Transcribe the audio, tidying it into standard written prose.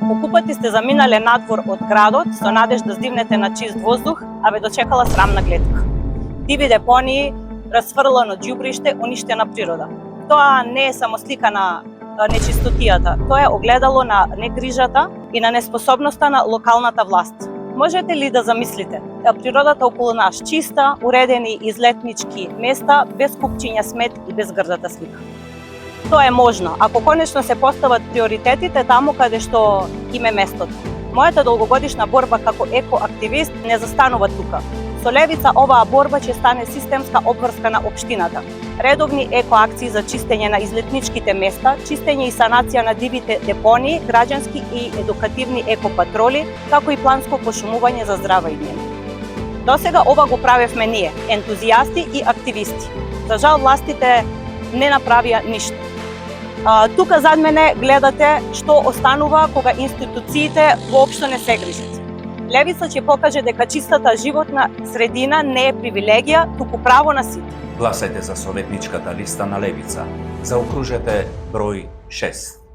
Колку пати сте заминале надвор од градот со надеж да здивнете на чист воздух, а ве дочекала срамна гледка. Диви депонии, расфрлано ѓубриште, уништена природа. Тоа не е само слика на нечистотијата, тоа е огледало на негрижата и на неспособноста на локалната власт. Можете ли да замислите природата околу нас чиста, уредени излетнички места, без купчиња смет и без грдата слика? Тоа е можно, ако конечно се постават приоритетите таму каде што им е местото. Мојата долгогодишна борба како екоактивист не застанува тука. Со Левица оваа борба ќе стане системска обврска на општината. Редовни екоакции за чистење на излетничките места, чистење и санација на дивите депонии, граѓански и едукативни екопатроли, како и планско пошумување за здрава игнина. Досега ова го правевме ние, ентузијасти и активисти. За жал властите не направија ништо. Тука зад мене гледате што останува кога институциите воопшто не се грижат. Левица ќе покаже дека чистата животна средина не е привилегија, туку право на сите. Гласајте за советничката листа на Левица. Заокружете број 6.